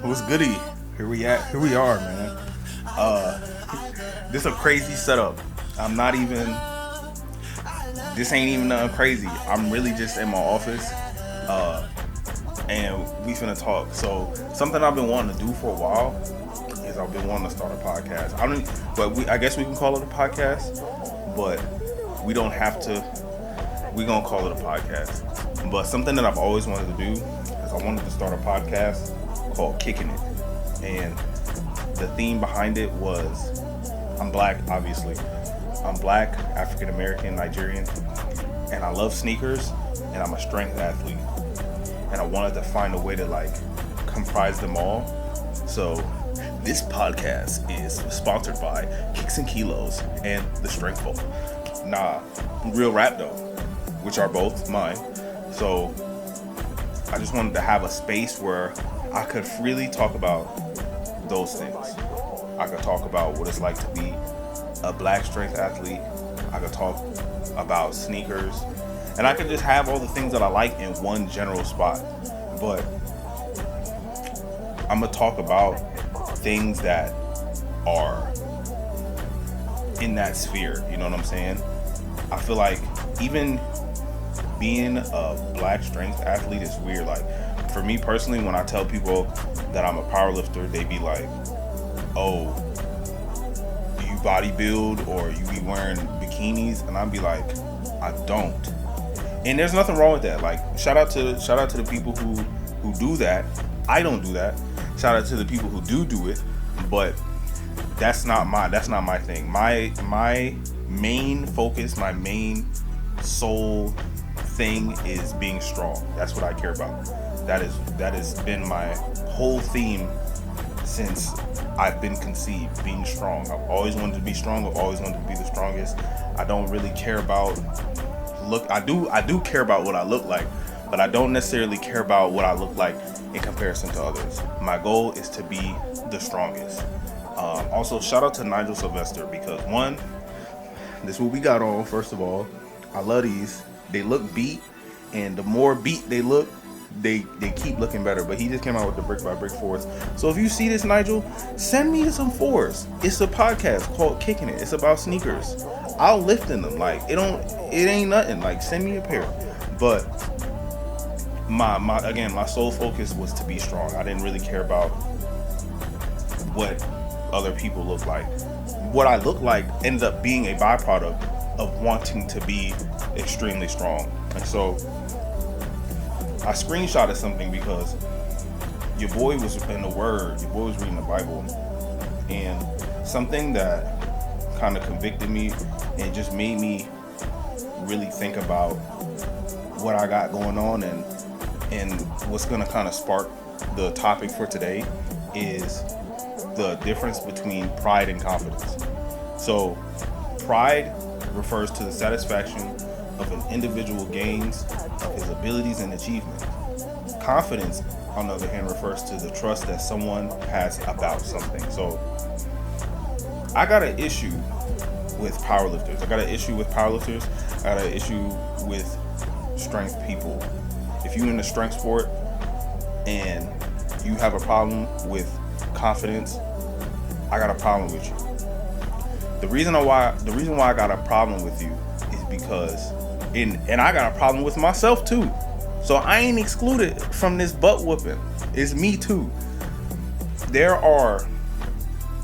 What's goody? Here we at. Here we are, man. Uh, this a crazy setup. I'm not even. This ain't even nothing crazy. I'm really just in my office, and we finna talk. So something I've been wanting to do for a while is I've been wanting to start a podcast. I don't, but I guess we can call it a podcast, but we don't have to. We gonna call it a podcast. But something that I've always wanted to do is I wanted to start a podcast called Kickin It. And the theme behind it was I'm black, obviously. I'm black, African American, Nigerian, and I love sneakers, and I'm a strength athlete. And I wanted to find a way to comprise them all. So this podcast is sponsored by Kicks and Kilos and the Strength Bowl. Nah, real rap though, which are both mine. So I just wanted to have a space where I could freely talk about those things. I could talk about what it's like to be a black strength athlete. I could talk about sneakers, and I could just have all the things that I like in one general spot. But I'm gonna talk about things that are in that sphere. You know what I'm saying? I feel like even being a black strength athlete is weird. Like for me personally, when I tell people that I'm a powerlifter, they be like, "Oh, do you bodybuild or you be wearing bikinis?" And I'd be like, "I don't." And there's nothing wrong with that. Like shout out to the people who do that. I don't do that. Shout out to the people who do it, but that's not my thing. My main focus, my main sole thing is being strong. That's what I care about. That has been my whole theme since I've been conceived, being strong. I've always wanted to be strong. I've always wanted to be the strongest. I don't really care about look. I do care about what I look like, but I don't necessarily care about what I look like in comparison to others. My goal is to be the strongest. Also, shout out to Nigel Sylvester because one, this is what we got on. First of all, I love these. They look beat, and the more beat they look, they keep looking better. But he just came out with the brick by brick fours. So if you see this, Nigel, send me some fours. It's a podcast called Kicking It. It's about sneakers. I'll lift in them. Like it ain't nothing. Like send me a pair. But my sole focus was to be strong. I didn't really care about what other people look like. What I look like ended up being a byproduct of wanting to be extremely strong. And so I screenshotted something because your boy was in the Word, your boy was reading the Bible, and something that kind of convicted me and just made me really think about what I got going on and what's going to kind of spark the topic for today is the difference between pride and confidence. So pride refers to the satisfaction of an individual gains of his abilities and achievements. Confidence, on the other hand, refers to the trust that someone has about something. So I got an issue with powerlifters. I got an issue with strength people. If you're in a strength sport and you have a problem with confidence, I got a problem with you. The reason why I got a problem with you is because and I got a problem with myself too. So I ain't excluded from this butt whooping. It's me too. There are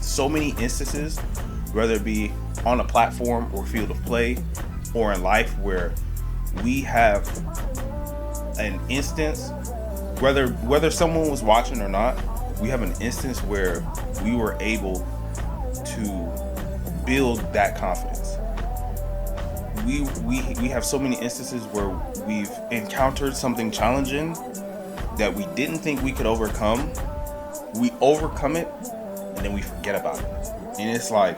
so many instances, whether it be on a platform or field of play or in life, where we have an instance, whether someone was watching or not, we have an instance where we were able to build that confidence. We have so many instances where we've encountered something challenging that we didn't think we could overcome. We overcome it and then we forget about it. And it's like,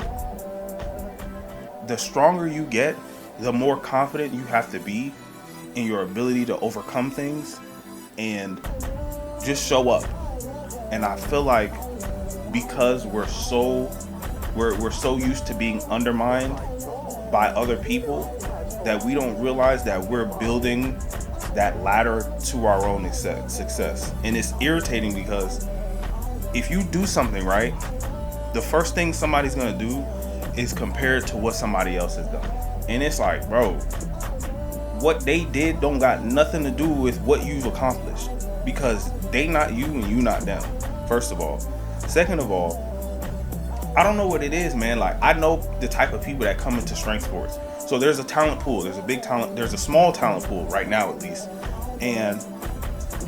the stronger you get, the more confident you have to be in your ability to overcome things and just show up. And I feel like because we're so used to being undermined by other people that we don't realize that we're building that ladder to our own success. And it's irritating because if you do something right, the first thing somebody's gonna do is compare it to what somebody else has done. And it's like, bro, what they did don't got nothing to do with what you've accomplished, because they not you and you not them, first of all. Second of all, I don't know what it is, man. Like, I know the type of people that come into strength sports. So there's a talent pool, there's a small talent pool right now, at least. And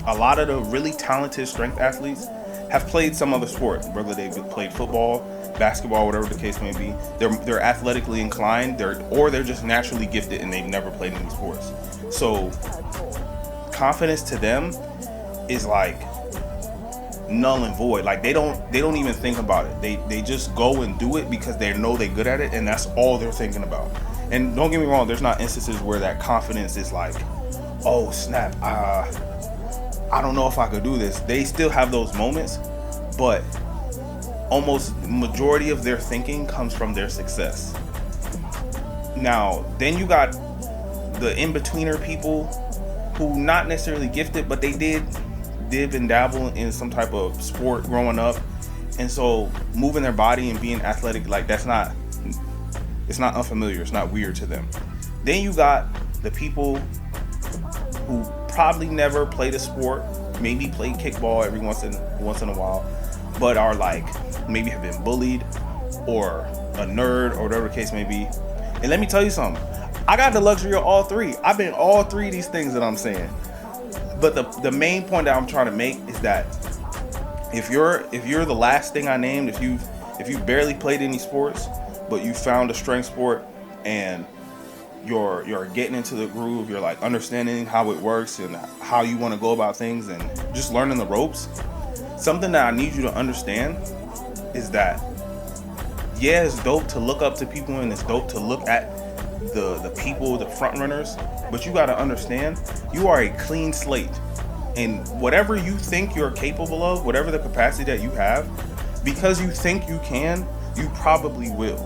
a lot of the really talented strength athletes have played some other sport, whether they've played football, basketball, whatever the case may be. They're athletically inclined, or they're just naturally gifted and they've never played any sports. So confidence to them is like null and void. Like, they don't even think about it. They just go and do it because they know they're good at it, and that's all they're thinking about. And don't get me wrong, there's not instances where that confidence is like, oh snap, I don't know if I could do this. They still have those moments, but almost majority of their thinking comes from their success. Now, then you got the in-betweener people who not necessarily gifted, but they did and dabble in some type of sport growing up, and so moving their body and being athletic, like, it's not unfamiliar, it's not weird to them. Then you got the people who probably never played a sport, maybe played kickball every once in a while, but are like, maybe have been bullied or a nerd or whatever the case may be. And let me tell you something, I got the luxury of all three. I've been all three of these things that I'm saying. But the main point that I'm trying to make is that if you're the last thing I named, if you've barely played any sports, but you found a strength sport and you're getting into the groove, you're like understanding how it works and how you want to go about things and just learning the ropes, something that I need you to understand is that, yeah, it's dope to look up to people and it's dope to look at the people, the front runners, but you got to understand, you are a clean slate, and whatever you think you're capable of, whatever the capacity that you have, because you think you can, you probably will.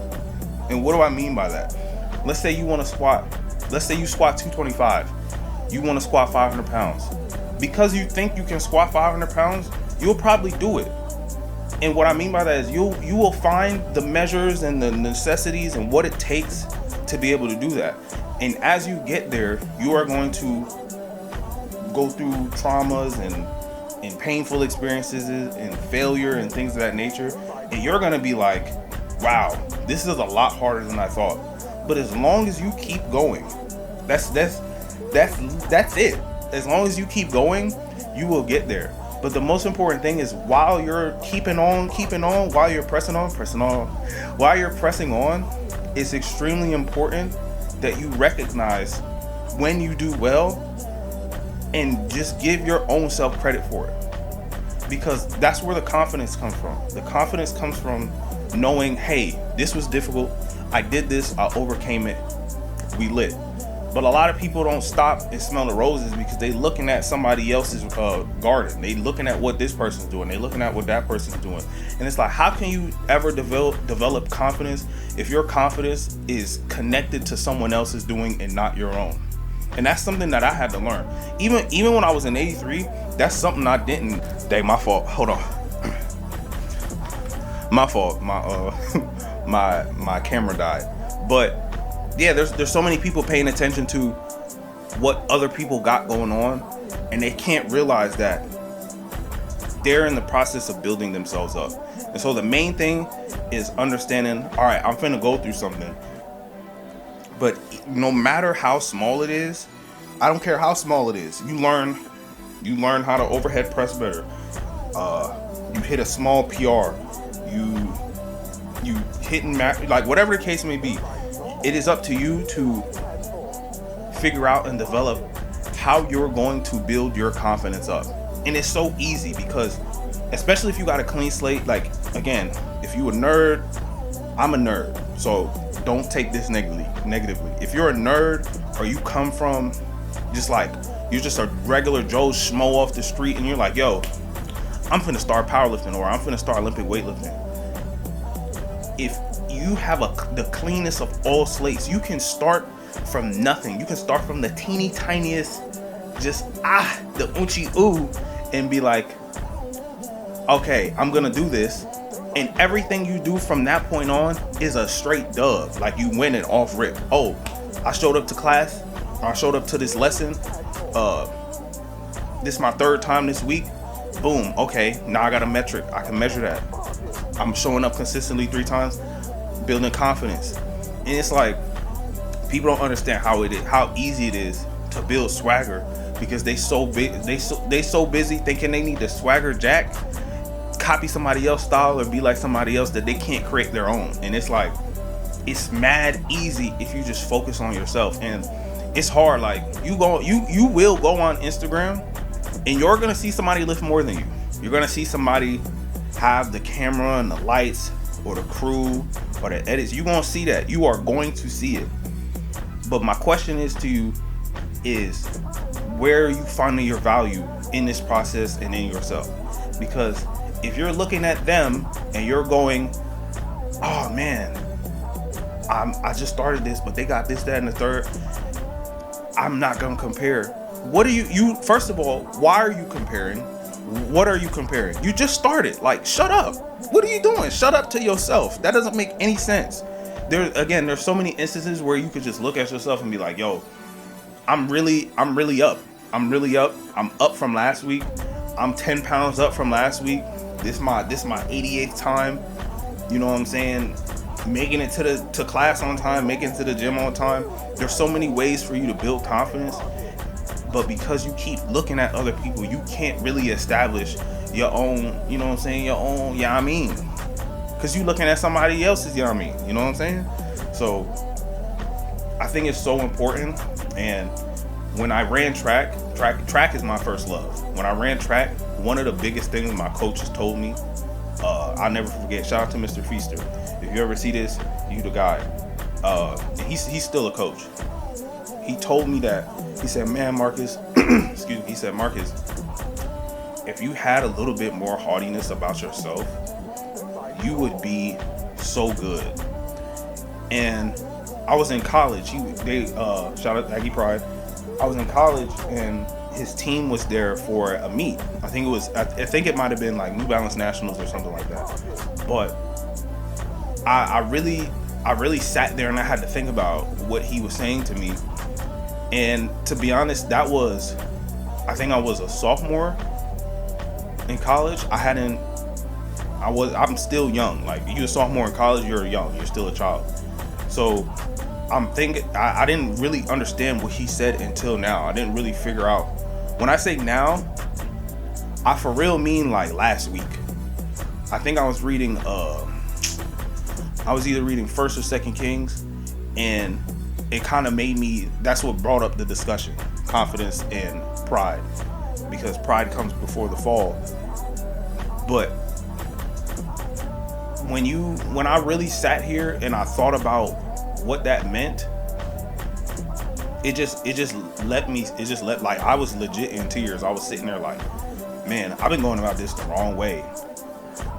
And what do I mean by that? Let's say you want to squat, let's say you squat 225, you want to squat 500 pounds. Because you think you can squat 500 pounds, you'll probably do it. And what I mean by that is you will find the measures and the necessities and what it takes to be able to do that. And as you get there, you are going to go through traumas and painful experiences and failure and things of that nature. And you're going to be like, wow, this is a lot harder than I thought. But as long as you keep going, that's it. As long as you keep going, you will get there. But the most important thing is, while you're keeping on, while you're pressing on, while you're pressing on, it's extremely important that you recognize when you do well and just give your own self credit for it. Because that's where the confidence comes from. The confidence comes from knowing, hey, this was difficult. I did this, I overcame it, we lit. But a lot of people don't stop and smell the roses because they looking at somebody else's garden. They looking at what this person's doing. They looking at what that person's doing. And it's like, how can you ever develop confidence if your confidence is connected to someone else's doing and not your own? And that's something that I had to learn. Even when I was in 83, that's something I didn't. Dang, my fault. Hold on. My fault. My camera died. But yeah, there's so many people paying attention to what other people got going on, and they can't realize that they're in the process of building themselves up. And so the main thing is understanding, all right, I'm finna go through something, but no matter how small it is, I don't care how small it is, you learn how to overhead press better. You hit a small PR, you hit and match, like whatever the case may be. It is up to you to figure out and develop how you're going to build your confidence up. And it's so easy because, especially if you got a clean slate, like, again, if you a nerd, I'm a nerd. So don't take this negatively. If you're a nerd or you come from just like, you're just a regular Joe Schmo off the street and you're like, yo, I'm finna start powerlifting or I'm finna start Olympic weightlifting. If you have the cleanest of all slates, you can start from nothing. You can start from the teeny tiniest, just the oochie ooh, and be like, okay, I'm gonna do this, and everything you do from that point on is a straight dub. Like, you win it off rip. Oh, I showed up to class, or I showed up to this lesson. This is my third time this week. Boom. Okay, now I got a metric. I can measure that. I'm showing up consistently 3 times, building confidence. And it's like, people don't understand how easy it is to build swagger, because they so busy thinking they need to swagger jack, copy somebody else's style, or be like somebody else, that they can't create their own. And it's like, it's mad easy if you just focus on yourself. And it's hard. Like, you will go on Instagram and you're gonna see somebody lift more than you. You're gonna see somebody have the camera and the lights, or the crew, or the edits. You're gonna see that. You are going to see it. But my question is to you is, where are you finding your value in this process and in yourself? Because if you're looking at them and you're going, oh man, I just started this, but they got this, that, and the third, I'm not gonna compare. What are you first of all, why are you comparing? What are you comparing? You just started. Like, shut up. What are you doing? Shut up to yourself. That doesn't make any sense. There's so many instances where you could just look at yourself and be like, yo, I'm really up. I'm up from last week. I'm 10 pounds up from last week. This my 88th time. You know what I'm saying? Making it to class on time, making it to the gym on time. There's so many ways for you to build confidence. But because you keep looking at other people, you can't really establish your own, you know what I'm saying, your own, yeah, I mean. Because you looking at somebody else's, yeah, I mean, you know what I'm saying? So I think it's so important. And when I ran track is my first love. When I ran track, one of the biggest things my coaches told me, I'll never forget, shout out to Mr. Feaster. If you ever see this, you the guy. He's still a coach. He told me that, he said, man, Marcus, excuse me, he said, Marcus, if you had a little bit more haughtiness about yourself, you would be so good. And I was in college. Shout out to Aggie Pride. I was in college and his team was there for a meet. I think it might have been like New Balance Nationals or something like that. But I really sat there and I had to think about what he was saying to me. And to be honest, I think I was a sophomore in college. I'm still young. Like, you're a sophomore in college, you're young, you're still a child. So I'm thinking, I didn't really understand what he said until now. I didn't really figure out. When I say now, I for real mean like last week. I think I was reading, I was either reading First or Second Kings, and it kind of made me, that's what brought up the discussion, confidence and pride, because pride comes before the fall. But when I really sat here and I thought about what that meant, it just let like, I was legit in tears. I was sitting there like, man, I've been going about this the wrong way.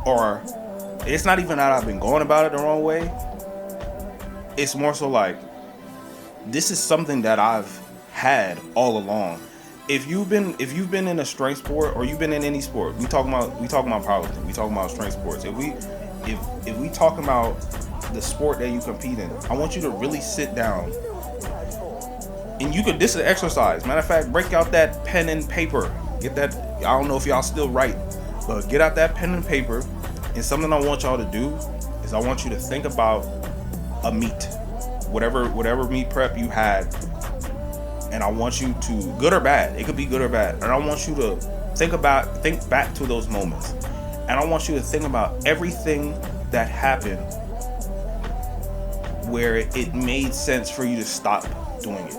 Or it's not even that I've been going about it the wrong way. It's more so like, this is something that I've had all along. If you've been in a strength sport, or you've been in any sport, we talking about powerlifting, we talking about strength sports. If we talking about the sport that you compete in, I want you to really sit down. And this is an exercise. Matter of fact, break out that pen and paper. Get that, I don't know if y'all still write, but get out that pen and paper. And something I want y'all to do is I want you to think about a meet. Whatever meet prep you had, and I want you to, good or bad, it could be good or bad, and I want you to think back to those moments, and I want you to think about everything that happened where it made sense for you to stop doing it,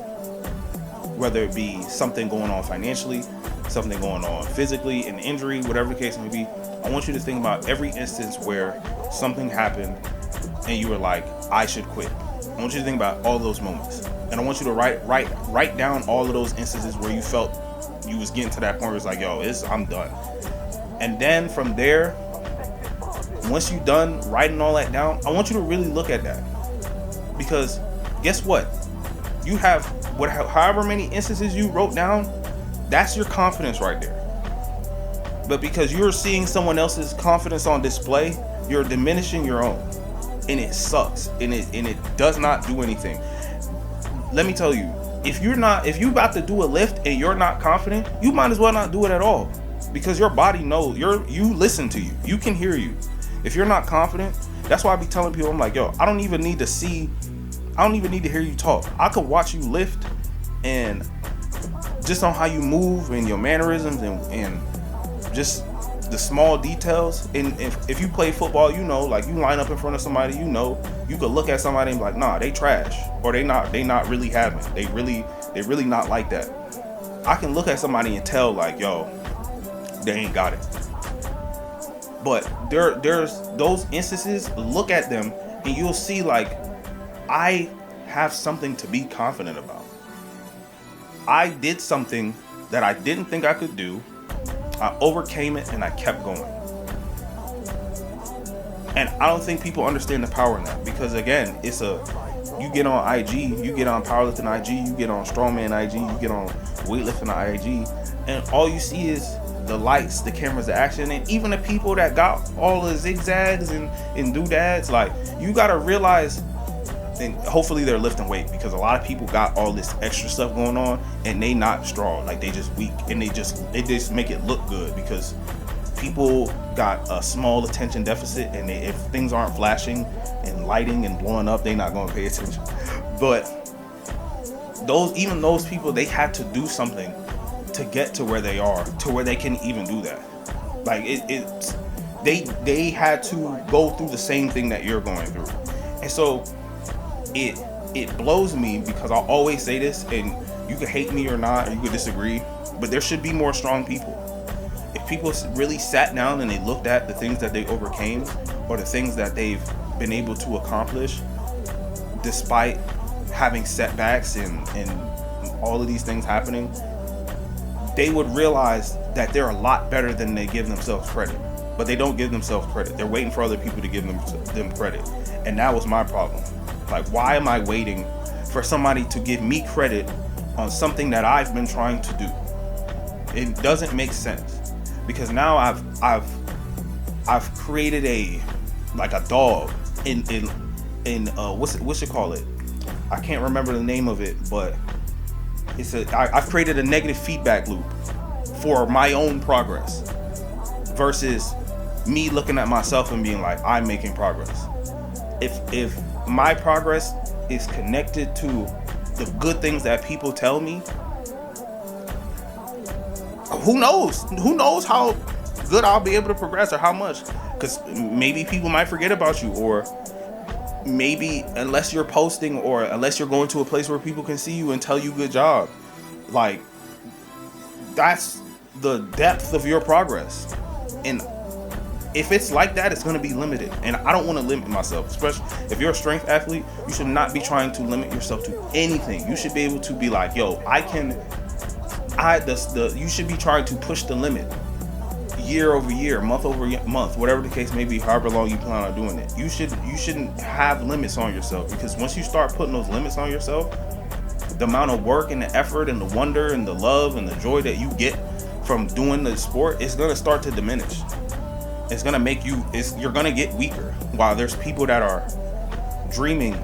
whether it be something going on financially, something going on physically, an injury, whatever the case may be. I want you to think about every instance where something happened and you were like, I should quit. I want you to think about all those moments, and I want you to write down all of those instances where you felt you was getting to that point where it's like, yo, I'm done. And then from there, once you're done writing all that down, I want you to really look at that, because guess what? You have however many instances you wrote down, that's your confidence right there. But because you're seeing someone else's confidence on display, you're diminishing your own. And it sucks. And it does not do anything. Let me tell you, if you about to do a lift and you're not confident, you might as well not do it at all. Because your body knows, you listen to you. You can hear you. If you're not confident, that's why I be telling people, I'm like, yo, I don't even need to hear you talk. I could watch you lift, and just on how you move and your mannerisms and just the small details. And if you play football, you know, like you line up in front of somebody, you know, you could look at somebody and be like, nah, they trash, or they not really having it. They really not like that. I can look at somebody and tell, like, yo, they ain't got it. But there's those instances, look at them and you'll see, like, I have something to be confident about. I did something that I didn't think I could do. I overcame it and I kept going. And I don't think people understand the power in that, because again, you get on IG, you get on powerlifting IG, you get on strongman IG, you get on weightlifting IG, and all you see is the lights, the cameras, the action. And even the people that got all the zigzags and doodads, like, you gotta realize, and hopefully they're lifting weight, because a lot of people got all this extra stuff going on and they not strong, like they just weak, and they just make it look good because people got a small attention deficit, and if things aren't flashing and lighting and blowing up, they not going to pay attention. But those people, they had to do something to get to where they are, to where they can even do that. Like they had to go through the same thing that you're going through. And so it blows me, because I always say this, and you can hate me or not, or you could disagree, but there should be more strong people. If people really sat down and they looked at the things that they overcame, or the things that they've been able to accomplish despite having setbacks and all of these things happening, they would realize that they're a lot better than they give themselves credit. But they don't give themselves credit. They're waiting for other people to give them credit. And that was my problem. Like, why am I waiting for somebody to give me credit on something that I've been trying to do? It doesn't make sense, because now I've created a dog in what's it call it? I can't remember the name of it, but I've created a negative feedback loop for my own progress, versus me looking at myself and being like, I'm making progress. If my progress is connected to the good things that people tell me, who knows how good I'll be able to progress, or how much, because maybe people might forget about you, or maybe unless you're posting, or unless you're going to a place where people can see you and tell you good job, like, that's the depth of your progress. And if it's like that, it's going to be limited. And I don't want to limit myself, especially if you're a strength athlete. You should not be trying to limit yourself to anything. You should be able to be like, yo, you should be trying to push the limit year over year, month over month, whatever the case may be, however long you plan on doing it. You shouldn't have limits on yourself, because once you start putting those limits on yourself, the amount of work and the effort and the wonder and the love and the joy that you get from doing the sport is going to start to diminish. It's going to make you're going to get weaker, while there's people that are dreaming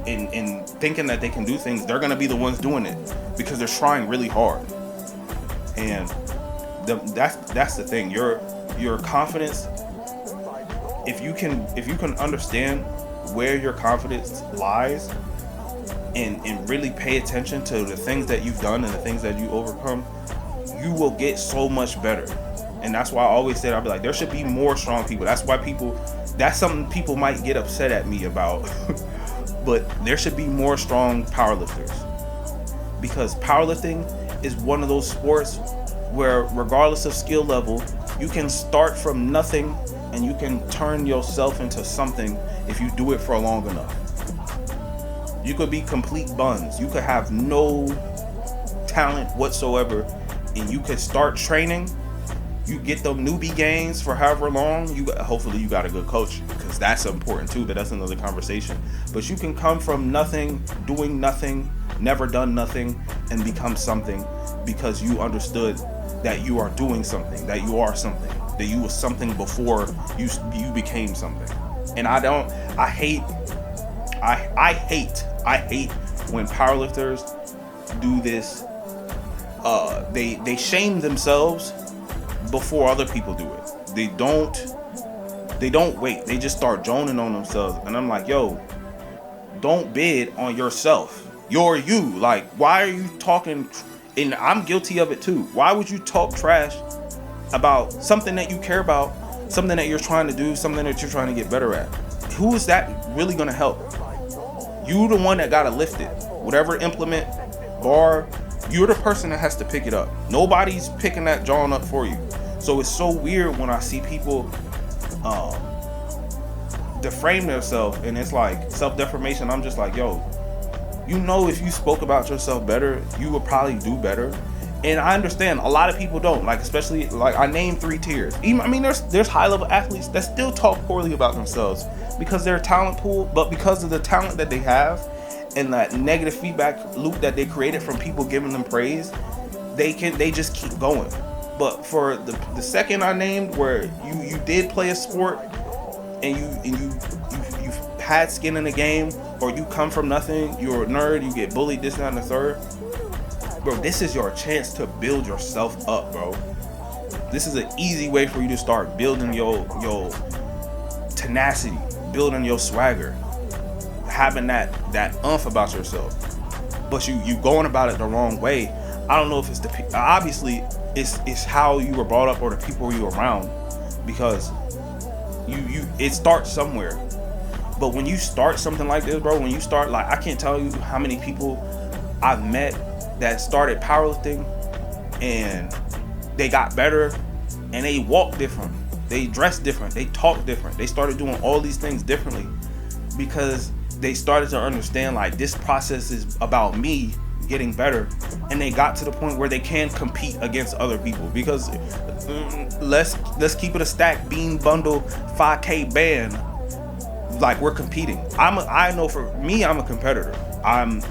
and thinking that they can do things. They're going to be the ones doing it because they're trying really hard. And that's the thing. Your confidence, if you can understand where your confidence lies, and really pay attention to the things that you've done and the things that you overcome, you will get so much better. And that's why I always said, I'll be like, there should be more strong people. That's something people might get upset at me about. But there should be more strong powerlifters, because powerlifting is one of those sports where, regardless of skill level, you can start from nothing and you can turn yourself into something if you do it for long enough. You could be complete buns. You could have no talent whatsoever, and you could start training. You get them newbie gains for however long. Hopefully you got a good coach, because that's important too, but that's another conversation. But you can come from nothing, doing nothing, never done nothing, and become something, because you understood that you are doing something, that you are something, that you was something before you became something. And I hate when powerlifters do this. They shame themselves before other people do it. They don't wait. They just start droning on themselves. And I'm like, yo, don't bid on yourself. You're you. Like, why are you talking? And I'm guilty of it too. Why would you talk trash about something that you care about, something that you're trying to do, something that you're trying to get better at? Who is that really going to help? You the one that got to lift it. Whatever implement, bar, you're the person that has to pick it up. Nobody's picking that John up for you. So it's so weird when I see people deframe themselves, and it's like self-defamation. I'm just like, yo, you know, if you spoke about yourself better, you would probably do better. And I understand a lot of people don't, like, especially like I named 3 tiers. Even, I mean, there's high level athletes that still talk poorly about themselves because they're talent pool, but because of the talent that they have and that negative feedback loop that they created from people giving them praise, they just keep going. But for the second I named, where you did play a sport and you had skin in the game, or you come from nothing, you're a nerd, you get bullied, this, that, and the third. Bro, this is your chance to build yourself up, bro. This is an easy way for you to start building your tenacity, building your swagger, having that umph about yourself. But you going about it the wrong way. I don't know if it's obviously it's how you were brought up or the people you were around, because it starts somewhere. But when you start something like this, bro, when you start, like, I can't tell you how many people I've met that started powerlifting and they got better and they walk different, they dress different, they talk different, they started doing all these things differently because they started to understand, like, this process is about me getting better, and they got to the point where they can compete against other people. Because let's keep it a stack bean bundle 5K band, like, we're competing. I know for me, I'm a competitor.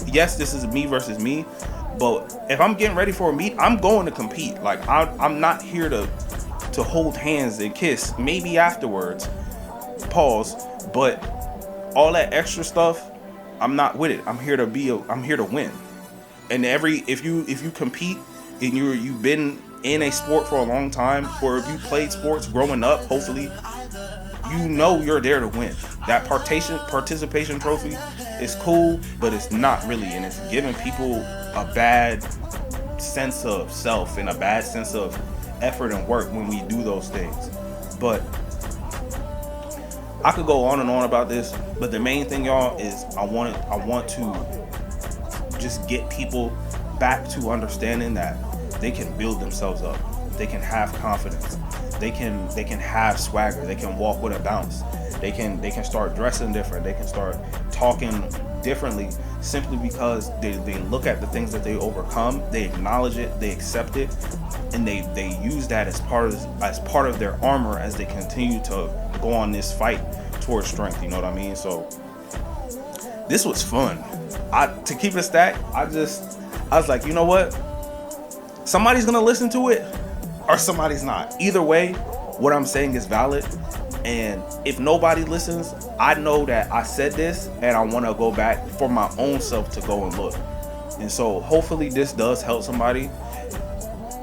Yes, this is me versus me, but if I'm getting ready for a meet, I'm going to compete. Like, I'm not here to hold hands and kiss, maybe afterwards, pause, but all that extra stuff, I'm not with it. I'm here to win. And if you compete and you've been in a sport for a long time, or if you played sports growing up, hopefully you know you're there to win. That participation trophy is cool, but it's not really, and it's giving people a bad sense of self and a bad sense of effort and work when we do those things. But I could go on and on about this, but the main thing, y'all, is I want to just get people back to understanding that they can build themselves up. They can have confidence. They can have swagger. They can walk with a bounce. They can start dressing different. They can start talking differently, simply because they look at the things that they overcome, they acknowledge it, they accept it, and they use that as part of their armor as they continue to go on this fight towards strength. You know what I mean? So this was fun. To keep it stacked, I was like, you know what? Somebody's gonna listen to it, or somebody's not. Either way, what I'm saying is valid. And if nobody listens, I know that I said this, and I want to go back for my own self to go and look. And so hopefully this does help somebody.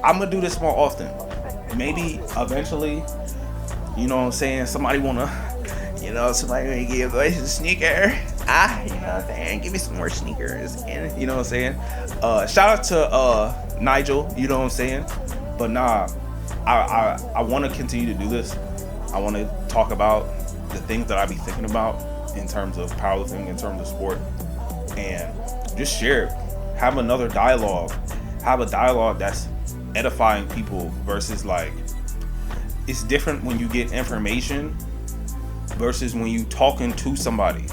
I'm gonna do this more often. Maybe eventually, you know what I'm saying, somebody wanna give us a sneaker. You know what I'm saying? Give me some more sneakers. And you know what I'm saying? Shout out to Nigel, you know what I'm saying? But nah, I want to continue to do this. I want to talk about the things that I be thinking about in terms of powerlifting, in terms of sport, and just share it. Have another dialogue. Have a dialogue that's edifying people versus, like, it's different when you get information versus when you talking to somebody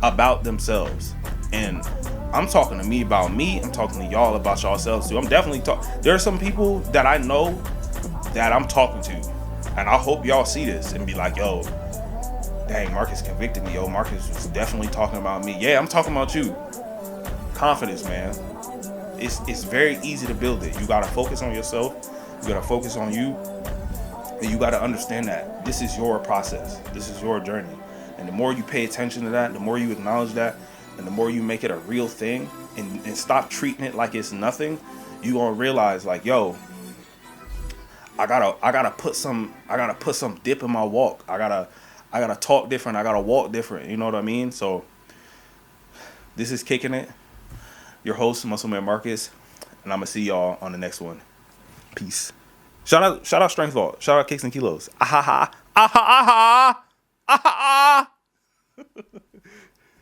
about themselves. And I'm talking to me about me. I'm talking to y'all about yourselves too. I'm definitely there are some people that I know that I'm talking to, and I hope y'all see this and be like, yo, dang, Marcus convicted me. Yo, Marcus was definitely talking about me. Yeah, I'm talking about you. Confidence, man. It's very easy to build it. You gotta focus on yourself. You gotta focus on you, and you gotta understand that this is your process. This is your journey. And the more you pay attention to that, the more you acknowledge that, and the more you make it a real thing, and stop treating it like it's nothing, you gonna realize like, yo, I gotta put some dip in my walk. I gotta talk different. I gotta walk different. You know what I mean? So this is Kicking It. Your host, Muscle Man Marcus, and I'm gonna see y'all on the next one. Peace. Shout out Strength Vault. Shout out Kicks and Kilos. Ah ha ha. Ah ha ah ha. Ah ha ah.